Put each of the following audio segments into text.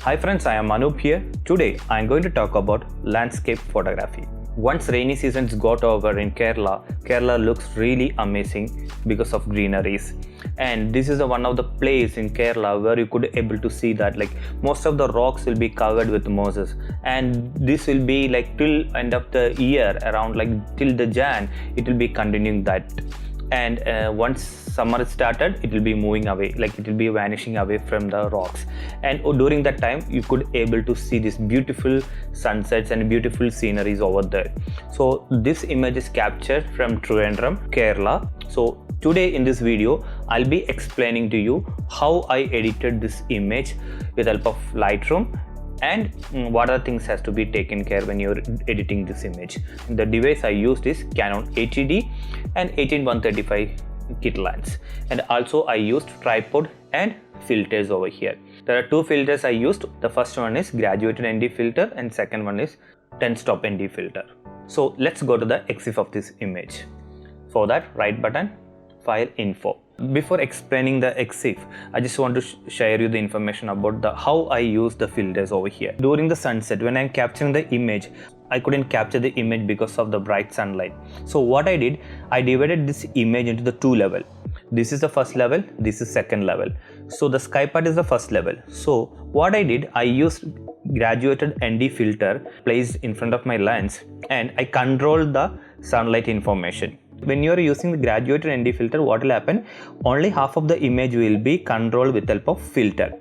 Hi friends, I am Anup here. Today I am going to talk about landscape photography. Once rainy seasons got over in Kerala looks really amazing because of greeneries. And this is one of the place in Kerala where you could able to see that like most of the rocks will be covered with mosses, and this will be like till end of the year, around like till the Jan it will be continuing that. And once summer started, it will be moving away, like it will be vanishing away from the rocks. And during that time you could able to see these beautiful sunsets and beautiful sceneries over there. So this image is captured from Trivandrum, Kerala. So today in this video I'll be explaining to you how I edited this image with help of Lightroom, and what other things has to be taken care when you're editing this image. The device I used is Canon 80D and 18135 kit lens, and also I used tripod and filters over here. There are two filters I used. The first one is graduated ND filter and second one is 10 stop ND filter. So let's go to the EXIF of this image. For that, right button, file info. Before explaining the EXIF, I just want to share you the information about how I use the filters over here. During the sunset, when I'm capturing the image, I couldn't capture the image because of the bright sunlight. So what I did, I divided this image into the two levels. This is the first level, this is second level. So the sky part is the first level. So what I did, I used graduated ND filter placed in front of my lens, and I controlled the sunlight information. When you are using the graduated ND filter, what will happen? Only half of the image will be controlled with help of filter.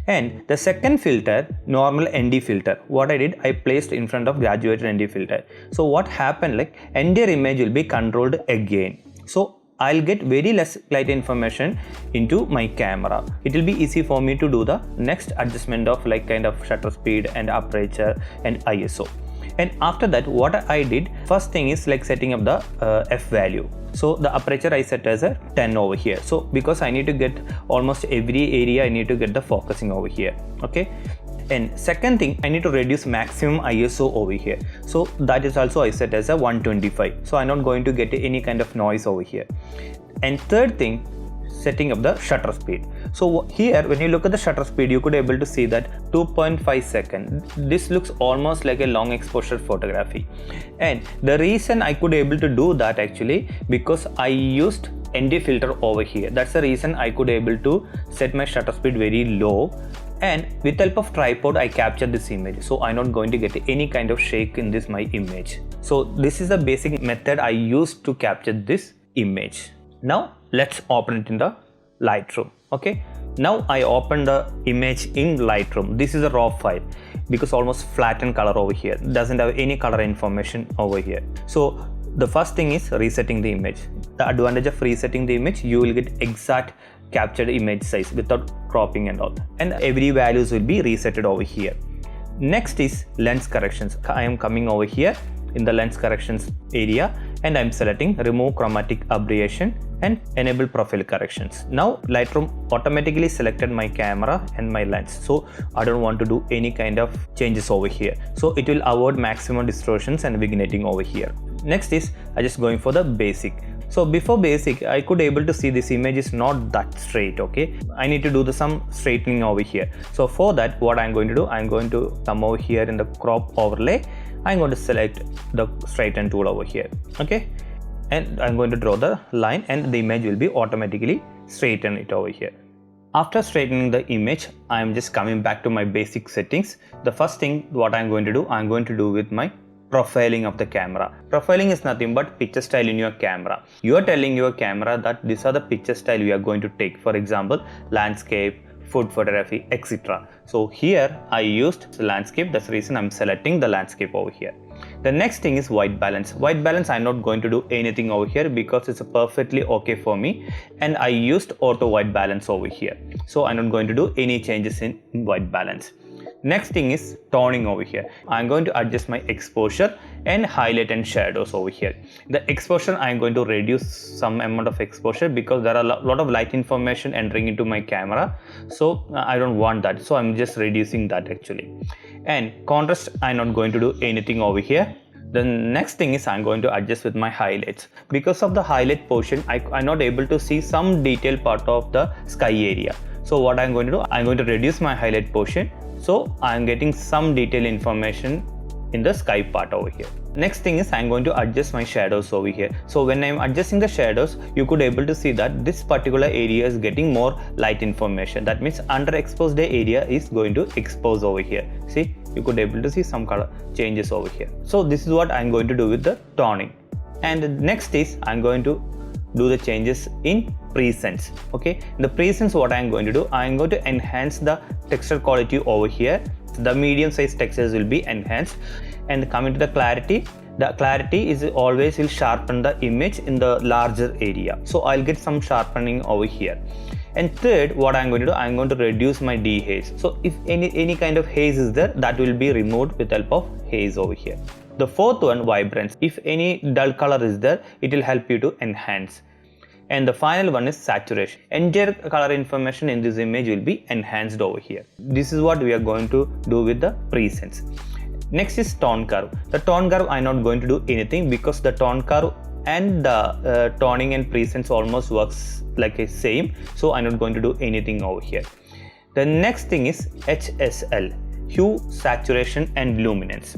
And the second filter, normal ND filter, what I did, I placed in front of graduated ND filter. So what happened, like entire image will be controlled again. So I'll get very less light information into my camera. It will be easy for me to do the next adjustment of like kind of shutter speed and aperture and ISO. And after that, what I did, first thing is like setting up the f value. So the aperture I set as a 10 over here. So because I need to get almost every area, I need to get the focusing over here. Okay. And second thing, I need to reduce maximum ISO over here. So that is also I set as a 125. So I'm not going to get any kind of noise over here. And third thing, setting up the shutter speed. So here when you look at the shutter speed, you could able to see that 2.5 seconds. This looks almost like a long exposure photography. And the reason I could able to do that actually because I used ND filter over here. That's the reason I could able to set my shutter speed very low. And with help of tripod I captured this image, so I'm not going to get any kind of shake in this my image. So this is the basic method I used to capture this image. Now let's open it in the Lightroom. Okay, now I open the image in Lightroom. This is a raw file because almost flattened color over here, doesn't have any color information over here. So the first thing is resetting the image. The advantage of resetting the image, you will get exact captured image size without cropping and all, and every values will be resetted over here. Next is lens corrections. I am coming over here in the lens corrections area, and I'm selecting remove chromatic aberration and enable profile corrections. Now Lightroom automatically selected my camera and my lens, so I don't want to do any kind of changes over here. So it will avoid maximum distortions and vignetting over here. Next is I just going for the basic. So before basic, I could able to see this image is not that straight. Okay, I need to do some straightening over here. So for that, what I'm going to do, I'm going to come over here in the crop overlay. I'm going to select the straighten tool over here. Okay, and I'm going to draw the line, and the image will be automatically straighten it over here. After straightening the image, I'm just coming back to my basic settings. The first thing what I'm going to do, I'm going to do with my profiling of the camera. Profiling is nothing but picture style in your camera. You are telling your camera that these are the picture style we are going to take. For example, landscape, food photography, etc. So here I used the landscape. That's the reason I'm selecting the landscape over here. The next thing is white balance. White balance, I'm not going to do anything over here because it's perfectly okay for me, and I used auto white balance over here. So I'm not going to do any changes in white balance. Next thing is toning over here. I'm going to adjust my exposure and highlight and shadows over here. The exposure, I'm going to reduce some amount of exposure because there are a lot of light information entering into my camera, so I don't want that, so I'm just reducing that actually. And contrast, I'm not going to do anything over here. The next thing is I'm going to adjust with my highlights. Because of the highlight portion, I'm not able to see some detailed part of the sky area. So what I'm going to do, I'm going to reduce my highlight portion. So I'm getting some detailed information in the sky part over here. Next thing is I'm going to adjust my shadows over here. So when I'm adjusting the shadows, you could able to see that this particular area is getting more light information. That means underexposed area is going to expose over here. See, you could able to see some color changes over here. So this is what I'm going to do with the toning. And next is I'm going to do the changes in presets. Okay, in the presets, what I'm going to do, I'm going to enhance the texture quality over here. The medium size textures will be enhanced. And coming to the clarity is always will sharpen the image in the larger area. So I'll get some sharpening over here. And third, what I'm going to do, I'm going to reduce my dehaze. So if any kind of haze is there, that will be removed with the help of haze over here. The fourth one, vibrance. If any dull color is there, it will help you to enhance. And the final one is saturation. Entire color information in this image will be enhanced over here. This is what we are going to do with the presets. Next is tone curve. The tone curve I'm not going to do anything because the tone curve and the toning and presets almost works like a same. So I'm not going to do anything over here. The next thing is HSL, hue, saturation and luminance.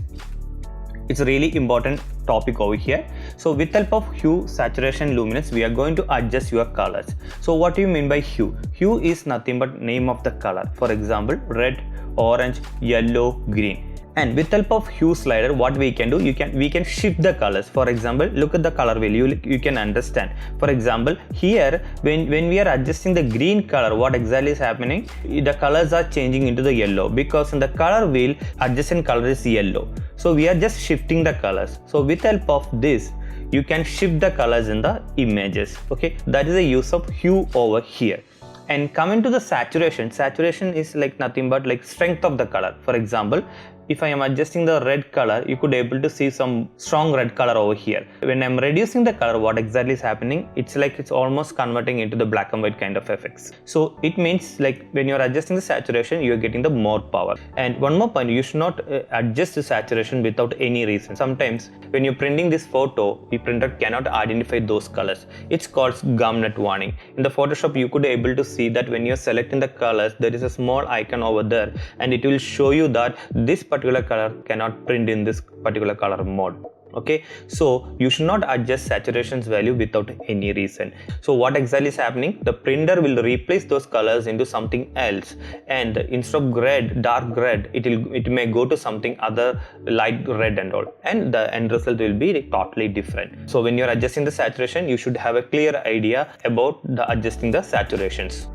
It's a really important topic over here. So with help of hue, saturation, luminance, we are going to adjust your colors. So what do you mean by hue? Hue is nothing but name of the color. For example, red, orange, yellow, green. And with help of hue slider, what we can do, we can shift the colors. For example, look at the color value, you can understand. For example, here when we are adjusting the green color, what exactly is happening? The colors are changing into the yellow because in the color wheel, adjacent color is yellow. So we are just shifting the colors. So with help of this, you can shift the colors in the images. Okay, that is the use of hue over here. And coming to the saturation is like nothing but like strength of the color. For example, if I am adjusting the red color, you could able to see some strong red color over here. When I'm reducing the color, what exactly is happening? It's like it's almost converting into the black and white kind of effects. So it means like when you're adjusting the saturation, you're getting the more power. And one more point, you should not adjust the saturation without any reason. Sometimes when you're printing this photo, the printer cannot identify those colors. It's called gum nut warning. In the Photoshop, you could able to see that when you're selecting the colors, there is a small icon over there and it will show you that this particular color cannot print in this particular color mode. Okay, so you should not adjust saturation's value without any reason. So what exactly is happening? The printer will replace those colors into something else, and instead of red, dark red, it may go to something other light red and all, and the end result will be totally different. So when you're adjusting the saturation, you should have a clear idea about the adjusting the saturations.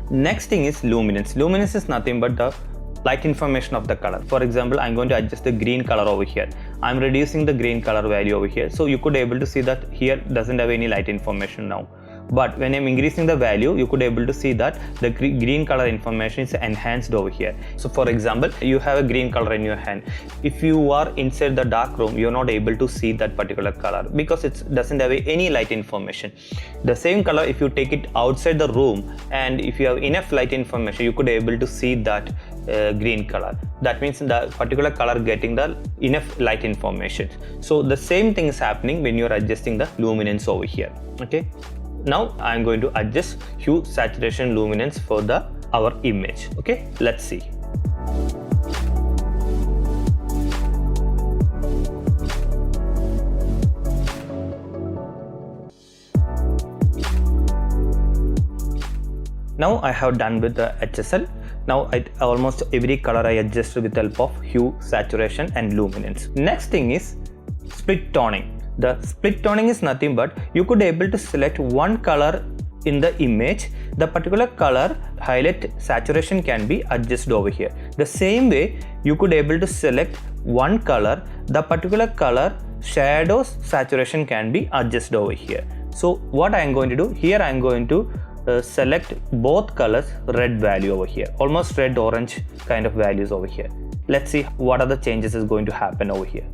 Next thing is luminance. Luminance is nothing but the light information of the color. For example, I'm going to adjust the green color over here. I'm reducing the green color value over here. So you could able to see that here doesn't have any light information now. But when I'm increasing the value, you could able to see that the green color information is enhanced over here. So for example, you have a green color in your hand. If you are inside the dark room, you're not able to see that particular color because it doesn't have any light information. The same color, if you take it outside the room and if you have enough light information, you could able to see that green color. That means the particular color getting the enough light information. So the same thing is happening when you're adjusting the luminance over here. Okay. Now I'm going to adjust hue, saturation, luminance for our image. Okay, let's see. Now I have done with the HSL. Now almost every color I adjust with the help of hue, saturation and luminance. Next thing is split toning. The split toning is nothing but you could able to select one color in the image. The particular color highlight saturation can be adjusted over here. The same way you could able to select one color, the particular color shadows saturation can be adjusted over here. So what I am going to do here, I am going to select both colors red value over here, almost red orange kind of values over here. Let's see what are the changes is going to happen over here.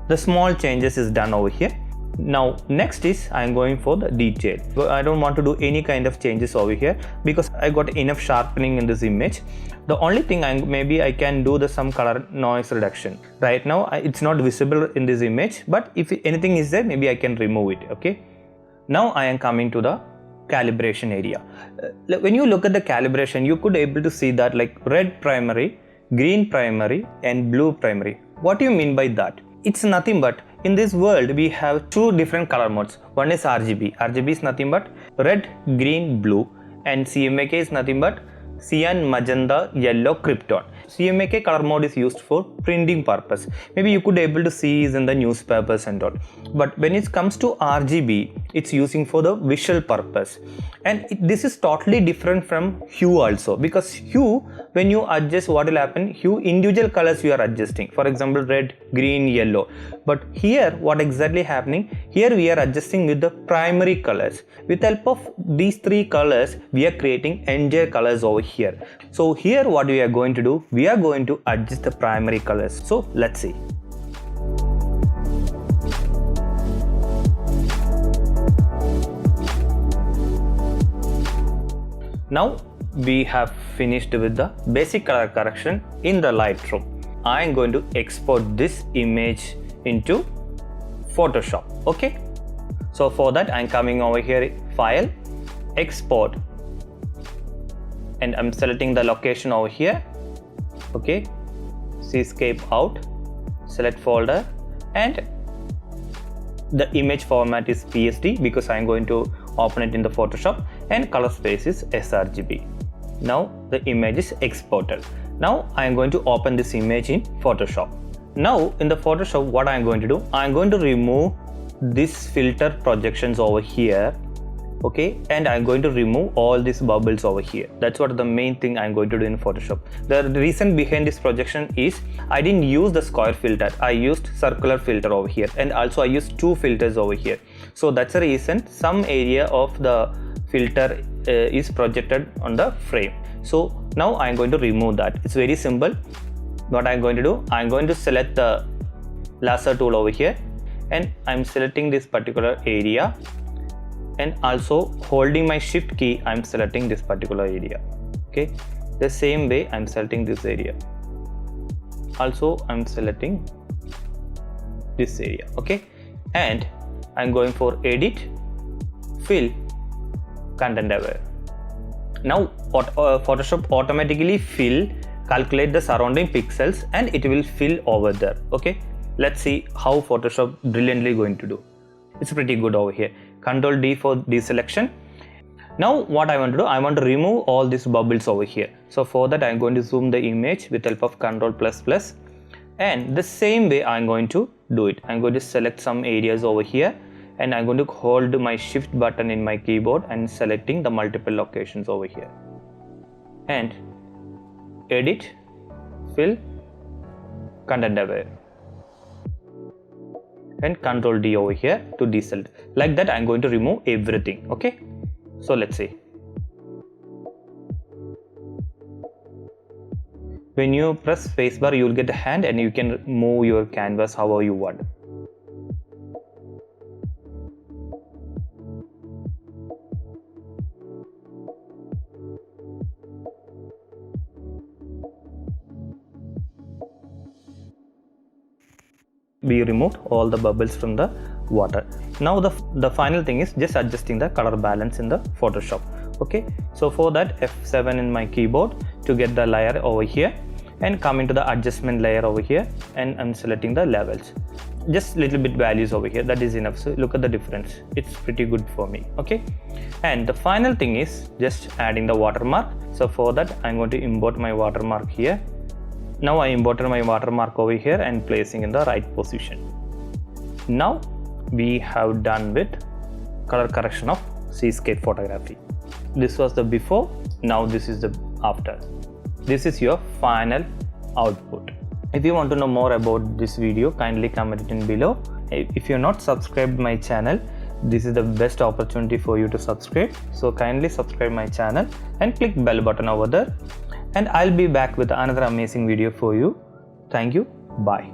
The small changes is done over here. Now next is I am going for the detail. I don't want to do any kind of changes over here because I got enough sharpening in this image. The only thing maybe I can do some color noise reduction. Right now it's not visible in this image, but if anything is there, maybe I can remove it. Okay. Now I am coming to the calibration area. When you look at the calibration, you could able to see that like red primary, green primary and blue primary. What do you mean by that? It's nothing but in this world we have two different color modes. One is RGB. RGB is nothing but red, green, blue, and CMYK is nothing but cyan, magenta, yellow, krypton. CMYK color mode is used for printing purpose. Maybe you could able to see is in the newspapers and all. But when it comes to RGB, it's using for the visual purpose. And this is totally different from hue also, because hue, when you adjust, what will happen? Hue, individual colors you are adjusting. For example, red, green, yellow. But here, what exactly happening? Here we are adjusting with the primary colors. With the help of these three colors, we are creating entire colors over here. So here what we are going to do, we are going to adjust the primary colors. So let's see. Now we have finished with the basic color correction in the Lightroom. I am going to export this image into Photoshop. Okay. So for that I am coming over here, File, Export, and I'm selecting the location over here. Okay, seascape out, select folder, and the image format is PSD because I'm going to open it in the Photoshop, and color space is sRGB. Now the image is exported. Now I am going to open this image in Photoshop. Now in the Photoshop, what I am going to do, I am going to remove this filter projections over here. Okay, and I'm going to remove all these bubbles over here. That's what the main thing I'm going to do in Photoshop. The reason behind this projection is I didn't use the square filter, I used circular filter over here, and also I used two filters over here. So that's the reason some area of the filter is projected on the frame. So now I'm going to remove that. It's very simple. What I'm going to do, I'm going to select the lasso tool over here, and I'm selecting this particular area, and also holding my shift key, I'm selecting this particular area. Okay, the same way I'm selecting this area. Also I'm selecting this area. Okay, and I'm going for edit, fill, content aware. Now Photoshop automatically calculate the surrounding pixels and it will fill over there. Okay, let's see how Photoshop brilliantly going to do. It's pretty good over here. Ctrl D for deselection. Now what I want to do, I want to remove all these bubbles over here. So for that I'm going to zoom the image with help of Ctrl++, and the same way I'm going to do it. I'm going to select some areas over here, and I'm going to hold my shift button in my keyboard and selecting the multiple locations over here, and edit, fill, content aware, and Ctrl D over here to deselect. Like that I'm going to remove everything. Okay, so let's see. When you press spacebar, you will get a hand and you can move your canvas however you want. We removed all the bubbles from the water. Now the final thing is just adjusting the color balance in the Photoshop. Okay, so for that F7 in my keyboard to get the layer over here, and come into the adjustment layer over here, and I'm selecting the levels, just little bit values over here, that is enough. So look at the difference, it's pretty good for me. Okay, and the final thing is just adding the watermark. So for that I'm going to import my watermark here. Now I imported my watermark over here and placing in the right position. Now we have done with color correction of seascape photography. This was the before, now this is the after. This is your final output. If you want to know more about this video, kindly comment it in below. If you're not subscribed my channel, this is the best opportunity for you to subscribe. So kindly subscribe my channel and click bell button over there. And I'll be back with another amazing video for you. Thank you. Bye.